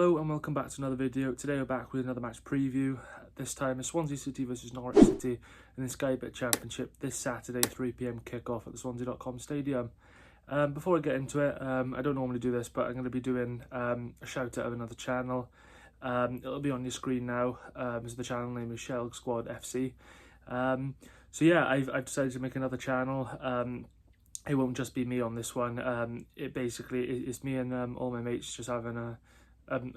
Hello and welcome back to another video. Today we're back with another match preview. This time is Swansea City versus Norwich City in the Sky Bet Championship this Saturday 3 PM kickoff at the Swansea.com Stadium. Before I get into it, I don't normally do this, but I'm going to be doing a shout out of another channel. It'll be on your screen now. So the channel name is Shell Squad FC. So yeah, I've decided to make another channel. It won't just be me on this one. It's me and all my mates just having a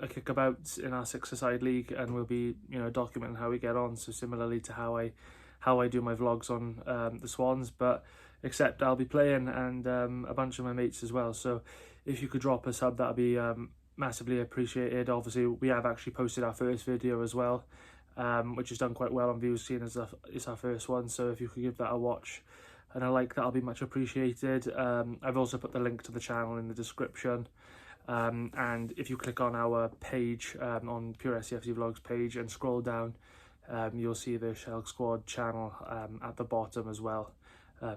kickabout in our six-a-side league, and we'll be documenting how we get on. So similarly to how I do my vlogs on the Swans, but except I'll be playing and a bunch of my mates as well. So if you could drop a sub, that'd be massively appreciated. Obviously we have actually posted our first video as well, which has done quite well on views, seeing as it's our first one. So if you could give that a watch and a like, that'll be much appreciated. I've also put the link to the channel in the description. And if you click on our page, on Pure SCFC Vlogs page, and scroll down, you'll see the Shell Squad channel at the bottom as well,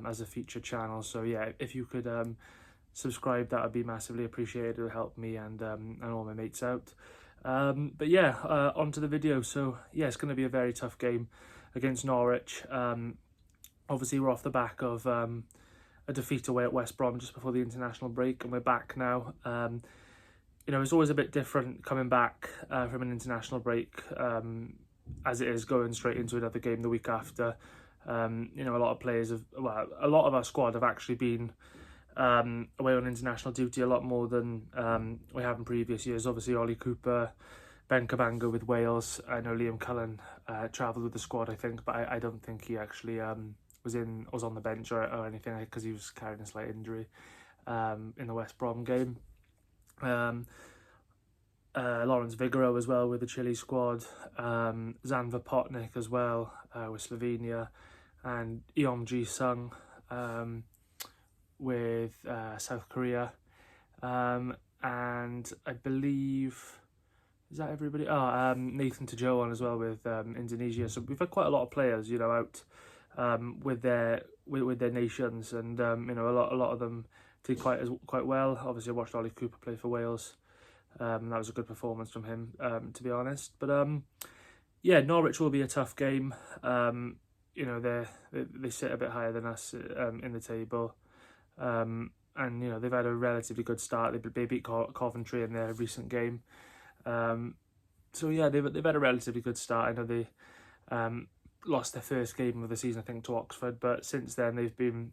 as a featured channel. So yeah, if you could subscribe, that would be massively appreciated. It would help me and all my mates out. But yeah, on to the video. So yeah, it's going to be a very tough game against Norwich. Obviously we're off the back of a defeat away at West Brom just before the international break, and we're back now. It's always a bit different coming back from an international break, as it is going straight into another game the week after. A lot of players a lot of our squad have actually been away on international duty a lot more than we have in previous years. Obviously Ollie Cooper, Ben Cabango with Wales. I know Liam Cullen travelled with the squad, I think, but I don't think he actually was on the bench or anything, because he was carrying a slight injury in the West Brom game. Lawrence Vigoro as well with the Chile squad, Zan Vapotnik as well with Slovenia, and Eom Ji-sung with South Korea, and I believe, is that everybody? Nathan Tajoan as well with Indonesia. So we've had quite a lot of players out with their nations, and a lot of them did quite well. Obviously I watched Ollie Cooper play for Wales. That was a good performance from him, to be honest. But yeah, Norwich will be a tough game. They sit a bit higher than us in the table, and they've had a relatively good start. They beat Coventry in their recent game. So yeah, they've had a relatively good start. I know they lost their first game of the season, I think, to Oxford, but since then they've been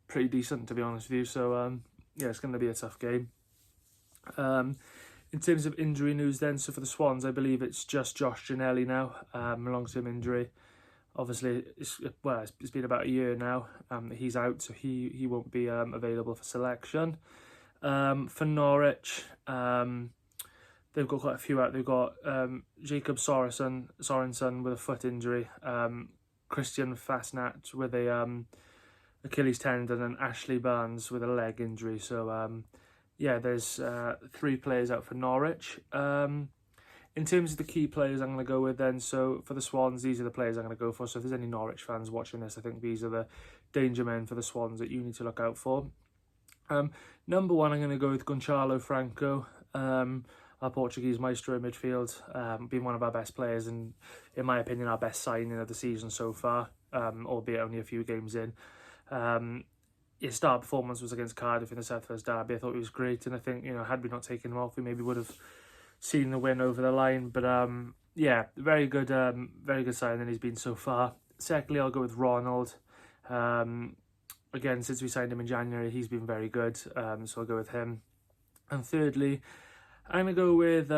pretty decent, to be honest with you. So yeah, it's going to be a tough game. In terms of injury news then, so for the Swans, I believe it's just Josh Ginnelly now, long-term injury. Obviously it's been about a year now that he's out, so he won't be available for selection. For Norwich, they've got quite a few out. They've got Jacob Sorensen with a foot injury, Christian Fasnat with a Achilles tendon, and Ashley Barnes with a leg injury. So yeah, there's 3 players out for Norwich. In terms of the key players I'm going to go with then, so for the Swans, these are the players I'm going to go for. So if there's any Norwich fans watching this, I think these are the danger men for the Swans that you need to look out for. Number 1, I'm going to go with Gonçalo Franco, our Portuguese maestro in midfield, been one of our best players, and in my opinion our best signing of the season so far, albeit only a few games in. His star performance was against Cardiff in the South West Derby. I thought he was great, and I think had we not taken him off, we maybe would have seen the win over the line. But yeah, very good signing he's been so far. Secondly, I'll go with Ronald. Again, since we signed him in January, he's been very good, so I'll go with him. And thirdly, I'm going to go with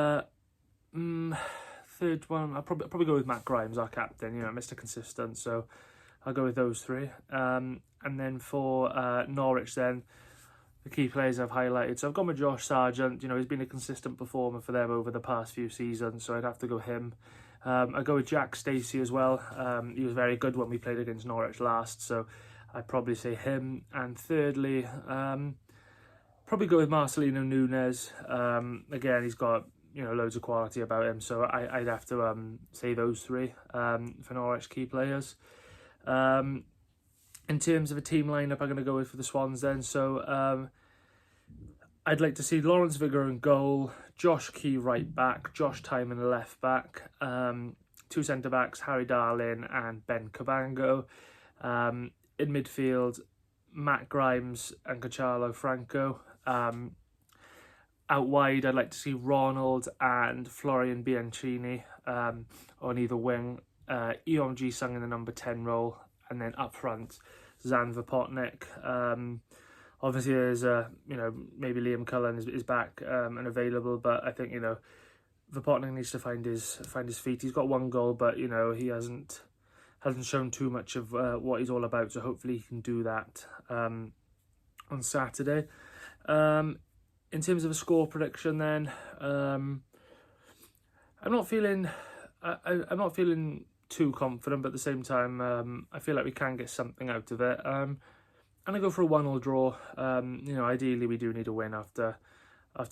third one. I'll probably go with Matt Grimes, our captain, Mr. Consistent. So I'll go with those 3. And then for Norwich then, the key players I've highlighted. So I've gone with Josh Sargent. He's been a consistent performer for them over the past few seasons, so I'd have to go him. I go with Jack Stacey as well. He was very good when we played against Norwich last, so I'd probably say him. And thirdly, probably go with Marcelino Nunes. Again, he's got loads of quality about him, so I'd have to say those 3 for Norwich key players. In terms of a team lineup, I'm going to go with for the Swans then. So I'd like to see Lawrence Vigor in goal, Josh Key right back, Josh Timon left back, two centre backs, Harry Darlin and Ben Cabango. In midfield, Matt Grimes and Gonçalo Franco. Out wide, I'd like to see Ronald and Florian Bianchini on either wing. Eom Ji Sung in the number 10 role, and then up front, Zan Vapotnik. Obviously, there's maybe Liam Cullen is back and available, but I think Vapotnik needs to find his feet. He's got one goal, but he hasn't shown too much of what he's all about. So hopefully he can do that on Saturday. In terms of a score prediction, then I'm not feeling too confident, but at the same time, I feel like we can get something out of it. And I go for a 1-1 draw. Ideally we do need a win after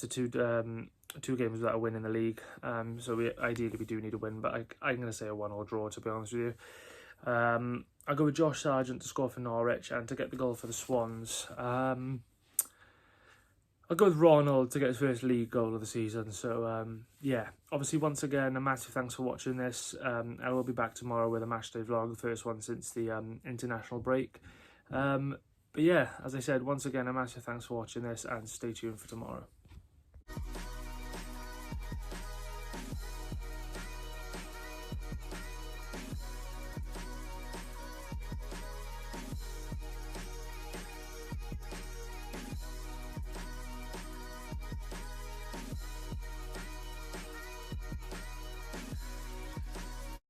two games without a win in the league. So ideally we do need a win, but I'm going to say a 1-1 draw, to be honest with you. I'll go with Josh Sargent to score for Norwich and to get the goal for the Swans. I'll go with Ronald to get his first league goal of the season. So, obviously, once again, a massive thanks for watching this. I will be back tomorrow with a matchday vlog, the first one since the international break. But yeah, as I said, once again, a massive thanks for watching this and stay tuned for tomorrow.